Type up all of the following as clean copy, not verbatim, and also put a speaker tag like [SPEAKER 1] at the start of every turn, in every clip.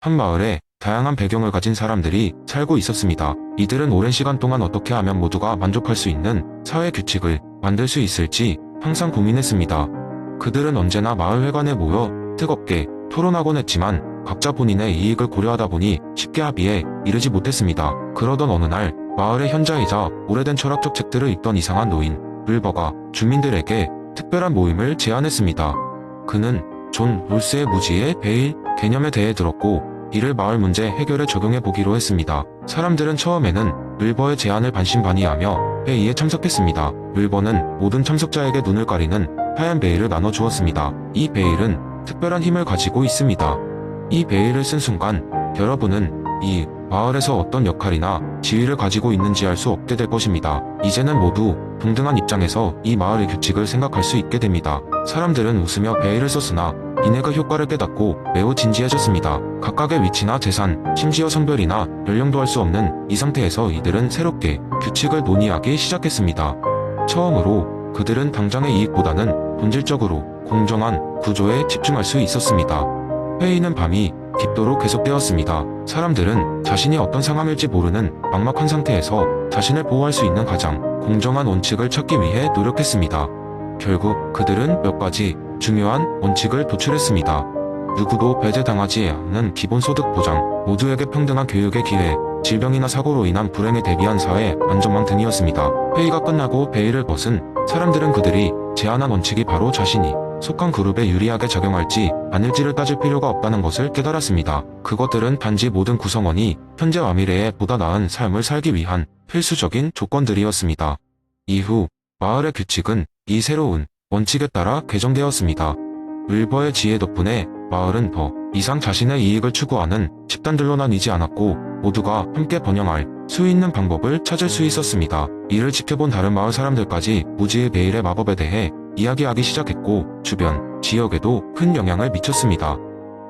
[SPEAKER 1] 한 마을에 다양한 배경을 가진 사람들이 살고 있었습니다. 이들은 오랜 시간 동안 어떻게 하면 모두가 만족할 수 있는 사회 규칙을 만들 수 있을지 항상 고민했습니다. 그들은 언제나 마을 회관에 모여 뜨겁게 토론하곤 했지만 각자 본인의 이익을 고려하다 보니 쉽게 합의에 이르지 못했습니다. 그러던 어느 날 마을의 현자이자 오래된 철학적 책들을 읽던 이상한 노인 윌버가 주민들에게 특별한 모임을 제안했습니다. 그는 존 롤스의 무지의 베일 개념에 대해 들었고 이를 마을 문제 해결에 적용해 보기로 했습니다. 사람들은 처음에는 윌버의 제안을 반신반의하며 회의에 참석했습니다. 윌버는 모든 참석자에게 눈을 가리는 하얀 베일을 나눠 주었습니다. 이 베일은 특별한 힘을 가지고 있습니다. 이 베일을 쓴 순간 여러분은 이 마을에서 어떤 역할이나 지위를 가지고 있는지 알 수 없게 될 것입니다. 이제는 모두 동등한 입장에서 이 마을의 규칙을 생각할 수 있게 됩니다. 사람들은 웃으며 베일을 썼으나 이내 그 효과를 깨닫고 매우 진지해졌습니다. 각각의 위치나 재산, 심지어 성별이나 연령도 알 수 없는 이 상태에서 이들은 새롭게 규칙을 논의하기 시작했습니다. 처음으로 그들은 당장의 이익보다는 본질적으로 공정한 구조에 집중할 수 있었습니다. 회의는 밤이 깊도록 계속되었습니다. 사람들은 자신이 어떤 상황일지 모르는 막막한 상태에서 자신을 보호할 수 있는 가장 공정한 원칙을 찾기 위해 노력했습니다. 결국 그들은 몇 가지 중요한 원칙을 도출했습니다. 누구도 배제당하지 않는 기본소득 보장, 모두에게 평등한 교육의 기회, 질병이나 사고로 인한 불행에 대비한 사회 안전망 등이었습니다. 회의가 끝나고 베일을 벗은 사람들은 그들이 제안한 원칙이 바로 자신이 속한 그룹에 유리하게 작용할지 아닐지를 따질 필요가 없다는 것을 깨달았습니다. 그것들은 단지 모든 구성원이 현재와 미래에 보다 나은 삶을 살기 위한 필수적인 조건들이었습니다. 이후 마을의 규칙은 이 새로운 원칙에 따라 개정되었습니다. 윌버의 지혜 덕분에 마을은 더 이상 자신의 이익을 추구하는 집단들로 나뉘지 않았고 모두가 함께 번영할 수 있는 방법을 찾을 수 있었습니다. 이를 지켜본 다른 마을 사람들까지 무지의 베일의 마법에 대해 이야기하기 시작했고 주변 지역에도 큰 영향을 미쳤습니다.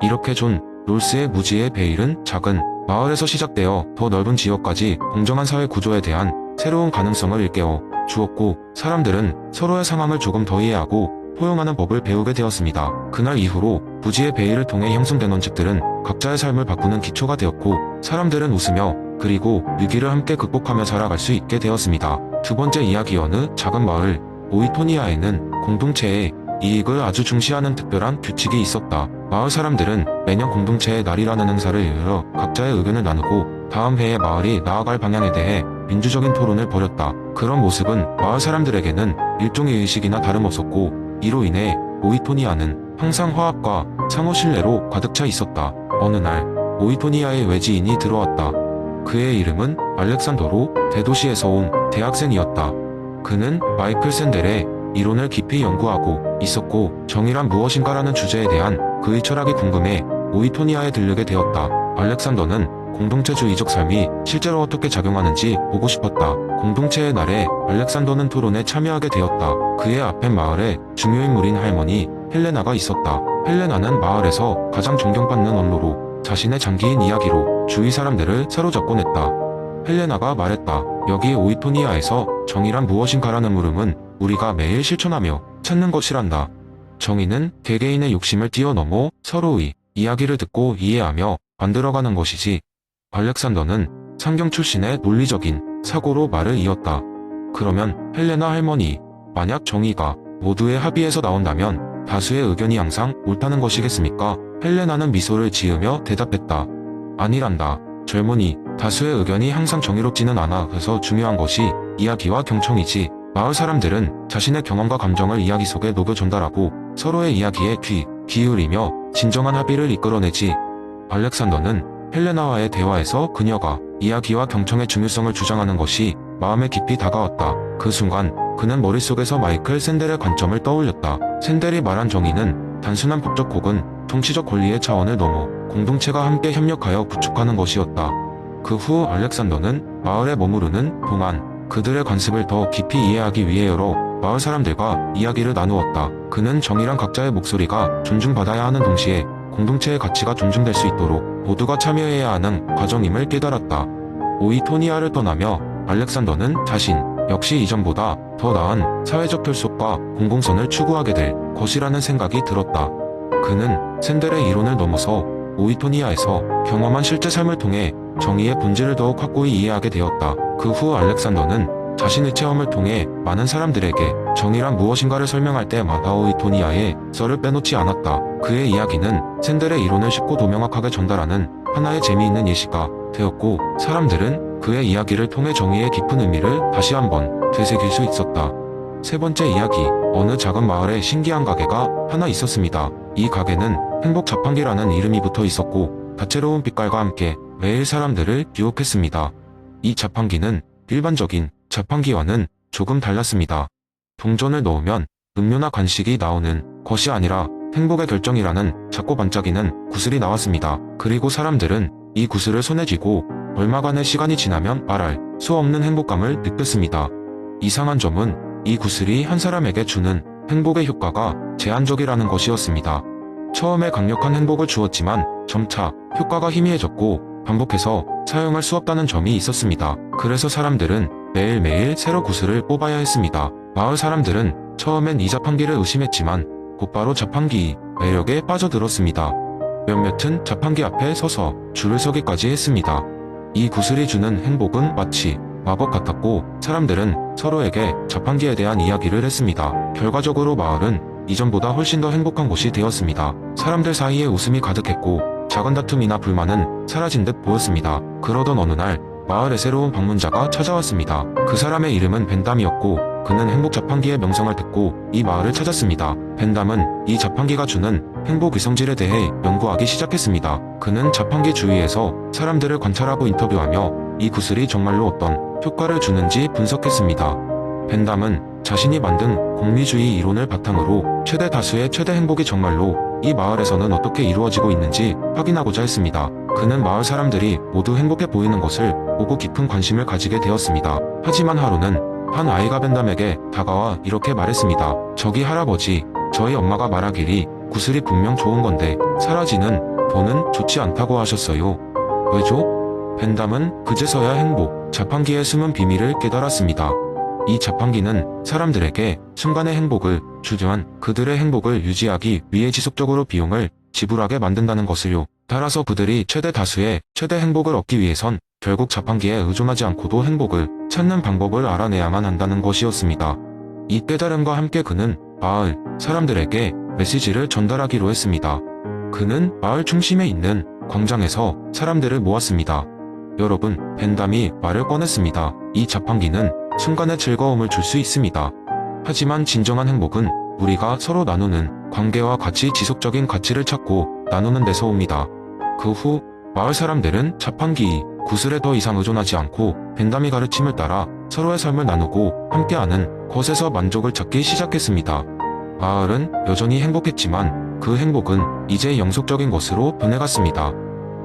[SPEAKER 1] 이렇게 존 롤스의 무지의 베일은 작은 마을에서 시작되어 더 넓은 지역까지 공정한 사회 구조에 대한 새로운 가능성을 일깨워 주었고 사람들은 서로의 상황을 조금 더 이해하고 포용하는 법을 배우게 되었습니다. 그날 이후로 무지의 베일을 통해 형성된 원칙들은 각자의 삶을 바꾸는 기초가 되었고 사람들은 웃으며 그리고 위기를 함께 극복하며 살아갈 수 있게 되었습니다. 두 번째 이야기 어느 작은 마을 오이토니아에는 공동체의 이익을 아주 중시하는 특별한 규칙이 있었다. 마을 사람들은 매년 공동체의 날이라는 행사를 열어 각자의 의견을 나누고 다음 해에 마을이 나아갈 방향에 대해 민주적인 토론을 벌였다. 그런 모습은 마을 사람들에게는 일종의 의식이나 다름없었고 이로 인해 오이토니아는 항상 화합과 상호 신뢰로 가득 차 있었다. 어느 날 오이토니아에 외지인이 들어왔다. 그의 이름은 알렉산더로 대도시에서 온 대학생이었다. 그는 마이클 샌델의 이론을 깊이 연구하고 있었고 정의란 무엇인가라는 주제에 대한 그의 철학이 궁금해 오이토니아에 들르게 되었다. 알렉산더는 공동체주의적 삶이 실제로 어떻게 작용하는지 보고 싶었다. 공동체의 날에 알렉산더는 토론에 참여하게 되었다. 그의 앞엔 마을의 중요 인물인 할머니 헬레나가 있었다. 헬레나는 마을에서 가장 존경받는 원로로 자신의 장기인 이야기로 주위 사람들을 사로잡곤 했다. 헬레나가 말했다. 여기 오이토니아에서 정의란 무엇인가라는 물음은 우리가 매일 실천하며 찾는 것이란다. 정의는 개개인의 욕심을 뛰어넘어 서로의 이야기를 듣고 이해하며 만들어가는 것이지. 알렉산더는 상경 출신의 논리적인 사고로 말을 이었다. 그러면 헬레나 할머니, 만약 정의가 모두의 합의에서 나온다면 다수의 의견이 항상 옳다는 것이겠습니까? 헬레나는 미소를 지으며 대답했다. 아니란다. 젊은이, 다수의 의견이 항상 정의롭지는 않아. 그래서 중요한 것이 이야기와 경청이지. 마을 사람들은 자신의 경험과 감정을 이야기 속에 녹여 전달하고 서로의 이야기에 귀 기울이며 진정한 합의를 이끌어내지. 알렉산더는 헬레나와의 대화에서 그녀가 이야기와 경청의 중요성을 주장하는 것이 마음에 깊이 다가왔다. 그 순간 그는 머릿속에서 마이클 샌델의 관점을 떠올렸다. 샌델이 말한 정의는 단순한 법적 혹은 정치적 권리의 차원을 넘어 공동체가 함께 협력하여 구축하는 것이었다. 그 후 알렉산더는 마을에 머무르는 동안 그들의 관습을 더 깊이 이해하기 위해 여러 마을 사람들과 이야기를 나누었다. 그는 정의란 각자의 목소리가 존중받아야 하는 동시에 공동체의 가치가 존중될 수 있도록 모두가 참여해야 하는 과정임을 깨달았다. 오이토니아를 떠나며 알렉산더는 자신 역시 이전보다 더 나은 사회적 결속과 공공선을 추구하게 될 것이라는 생각이 들었다. 그는 샌델의 이론을 넘어서 오이토니아에서 경험한 실제 삶을 통해 정의의 본질을 더욱 확고히 이해하게 되었다. 그 후 알렉산더는 자신의 체험을 통해 많은 사람들에게 정의란 무엇인가를 설명할 때 마다오이토니아의 썰을 빼놓지 않았다. 그의 이야기는 샌델의 이론을 쉽고 도명확하게 전달하는 하나의 재미있는 예시가 되었고, 사람들은 그의 이야기를 통해 정의의 깊은 의미를 다시 한번 되새길 수 있었다. 세 번째 이야기, 어느 작은 마을에 신기한 가게가 하나 있었습니다. 이 가게는 행복 자판기라는 이름이 붙어 있었고, 다채로운 빛깔과 함께 매일 사람들을 유혹했습니다. 이 자판기는 일반적인 자판기와는 조금 달랐습니다. 동전을 넣으면 음료나 간식이 나오는 것이 아니라 행복의 결정이라는 작고 반짝이는 구슬이 나왔습니다. 그리고 사람들은 이 구슬을 손에 쥐고 얼마간의 시간이 지나면 말할 수 없는 행복감을 느꼈습니다. 이상한 점은 이 구슬이 한 사람에게 주는 행복의 효과가 제한적이라는 것이었습니다. 처음에 강력한 행복을 주었지만 점차 효과가 희미해졌고 반복해서 사용할 수 없다는 점이 있었습니다. 그래서 사람들은 매일매일 새로 구슬을 뽑아야 했습니다. 마을 사람들은 처음엔 이 자판기를 의심했지만 곧바로 자판기의 매력에 빠져들었습니다. 몇몇은 자판기 앞에 서서 줄을 서기까지 했습니다. 이 구슬이 주는 행복은 마치 마법 같았고, 사람들은 서로에게 자판기에 대한 이야기를 했습니다. 결과적으로 마을은 이전보다 훨씬 더 행복한 곳이 되었습니다. 사람들 사이에 웃음이 가득했고 작은 다툼이나 불만은 사라진 듯 보였습니다. 그러던 어느 날 마을에 새로운 방문자가 찾아왔습니다. 그 사람의 이름은 벤담이었고, 그는 행복 자판기의 명성을 듣고 이 마을을 찾았습니다. 벤담은 이 자판기가 주는 행복의 성질에 대해 연구하기 시작했습니다. 그는 자판기 주위에서 사람들을 관찰하고 인터뷰하며 이 구슬이 정말로 어떤 효과를 주는지 분석했습니다. 벤담은 자신이 만든 공리주의 이론을 바탕으로 최대 다수의 최대 행복이 정말로 이 마을에서는 어떻게 이루어지고 있는지 확인하고자 했습니다. 그는 마을 사람들이 모두 행복해 보이는 것을 보고 깊은 관심을 가지게 되었습니다. 하지만 하루는 한 아이가 벤담에게 다가와 이렇게 말했습니다. 저기 할아버지, 저희 엄마가 말하기를 구슬이 분명 좋은 건데 사라지는 돈은 좋지 않다고 하셨어요. 왜죠? 벤담은 그제서야 행복 자판기의 숨은 비밀을 깨달았습니다. 이 자판기는 사람들에게 순간의 행복을 주지만 그들의 행복을 유지하기 위해 지속적으로 비용을 지불하게 만든다는 것을요. 따라서 그들이 최대 다수의 최대 행복을 얻기 위해선 결국 자판기에 의존하지 않고도 행복을 찾는 방법을 알아내야만 한다는 것이었습니다. 이 깨달음과 함께 그는 마을 사람들에게 메시지를 전달하기로 했습니다. 그는 마을 중심에 있는 광장에서 사람들을 모았습니다. 여러분, 벤담이 말을 꺼냈습니다. 이 자판기는 순간의 즐거움을 줄 수 있습니다. 하지만 진정한 행복은 우리가 서로 나누는 관계와 같이 지속적인 가치를 찾고 나누는 데서 옵니다. 그 후 마을 사람들은 자판기 구슬에 더 이상 의존하지 않고 벤담이 가르침을 따라 서로의 삶을 나누고 함께하는 것에서 만족을 찾기 시작했습니다. 마을은 여전히 행복했지만 그 행복은 이제 영속적인 것으로 변해갔습니다.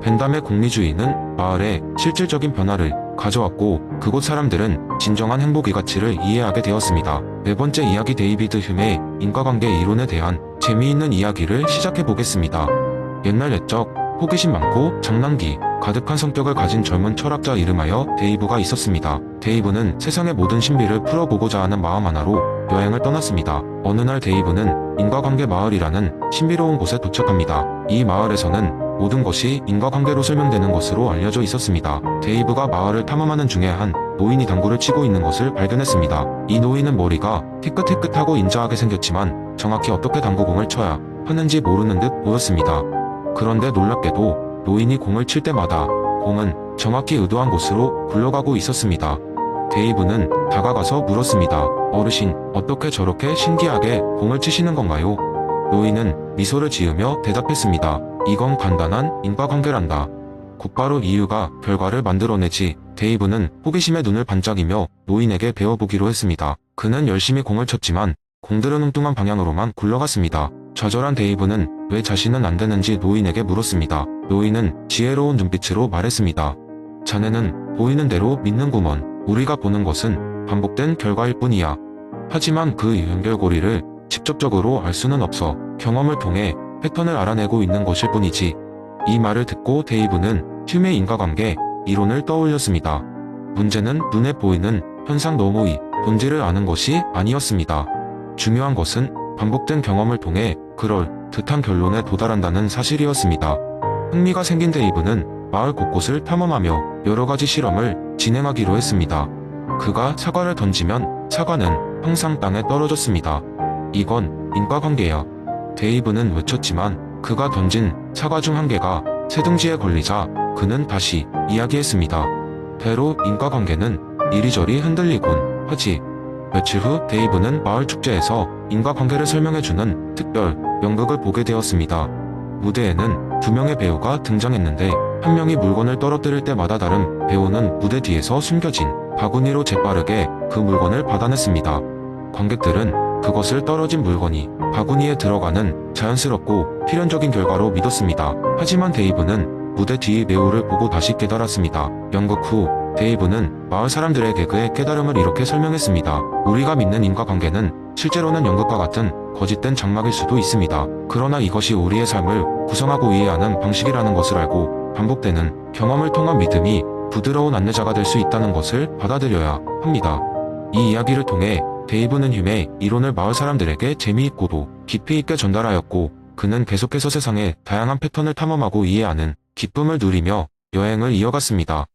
[SPEAKER 1] 벤담의 공리주의는 마을에 실질적인 변화를 가져왔고 그곳 사람들은 진정한 행복의 가치를 이해하게 되었습니다. 네 번째 이야기, 데이비드 휴메의 인과관계 이론에 대한 재미있는 이야기를 시작해보겠습니다. 옛날 옛적 호기심 많고 장난기 가득한 성격을 가진 젊은 철학자 이름하여 데이브가 있었습니다. 데이브는 세상의 모든 신비를 풀어보고자 하는 마음 하나로 여행을 떠났습니다. 어느 날 데이브는 인과관계 마을이라는 신비로운 곳에 도착합니다. 이 마을에서는 모든 것이 인과관계로 설명되는 것으로 알려져 있었습니다. 데이브가 마을을 탐험하는 중에 한 노인이 당구를 치고 있는 것을 발견했습니다. 이 노인은 머리가 희끗희끗하고 인자하게 생겼지만 정확히 어떻게 당구공을 쳐야 하는지 모르는 듯 보였습니다. 그런데 놀랍게도 노인이 공을 칠 때마다 공은 정확히 의도한 곳으로 굴러가고 있었습니다. 데이브는 다가가서 물었습니다. 어르신, 어떻게 저렇게 신기하게 공을 치시는 건가요? 노인은 미소를 지으며 대답했습니다. 이건 간단한 인과관계란다. 곧바로 이유가 결과를 만들어내지. 데이브는 호기심에 눈을 반짝이며 노인에게 배워보기로 했습니다. 그는 열심히 공을 쳤지만 공들은 엉뚱한 방향으로만 굴러갔습니다. 좌절한 데이브는 왜 자신은 안 되는지 노인에게 물었습니다. 노인은 지혜로운 눈빛으로 말했습니다. 자네는 보이는 대로 믿는구먼. 우리가 보는 것은 반복된 결과일 뿐이야. 하지만 그 연결고리를 직접적으로 알 수는 없어. 경험을 통해 패턴을 알아내고 있는 것일 뿐이지. 이 말을 듣고 데이브는 휴메 인과관계 이론을 떠올렸습니다. 문제는 눈에 보이는 현상 너머의 본질을 아는 것이 아니었습니다. 중요한 것은 반복된 경험을 통해 그럴 듯한 결론에 도달한다는 사실이었습니다. 흥미가 생긴 데이브는 마을 곳곳을 탐험하며 여러 가지 실험을 진행하기로 했습니다. 그가 사과를 던지면 사과는 항상 땅에 떨어졌습니다. 이건 인과관계야. 데이브는 외쳤지만 그가 던진 사과 중 한 개가 새둥지에 걸리자 그는 다시 이야기했습니다. 배로 인과관계는 이리저리 흔들리곤 하지. 며칠 후 데이브는 마을 축제에서 인과관계를 설명해주는 특별 연극을 보게 되었습니다. 무대에는 두 명의 배우가 등장했는데 한 명이 물건을 떨어뜨릴 때마다 다른 배우는 무대 뒤에서 숨겨진 바구니로 재빠르게 그 물건을 받아냈습니다. 관객들은 그것을 떨어진 물건이 바구니에 들어가는 자연스럽고 필연적인 결과로 믿었습니다. 하지만 데이브는 무대 뒤의 배우를 보고 다시 깨달았습니다. 연극 후 데이브는 마을 사람들에게 그의 깨달음을 이렇게 설명했습니다. 우리가 믿는 인과관계는 실제로는 연극과 같은 거짓된 장막일 수도 있습니다. 그러나 이것이 우리의 삶을 구성하고 이해하는 방식이라는 것을 알고 반복되는 경험을 통한 믿음이 부드러운 안내자가 될 수 있다는 것을 받아들여야 합니다. 이 이야기를 통해 데이브는 힘의 이론을 마을 사람들에게 재미있고도 깊이 있게 전달하였고, 그는 계속해서 세상의 다양한 패턴을 탐험하고 이해하는 기쁨을 누리며 여행을 이어갔습니다.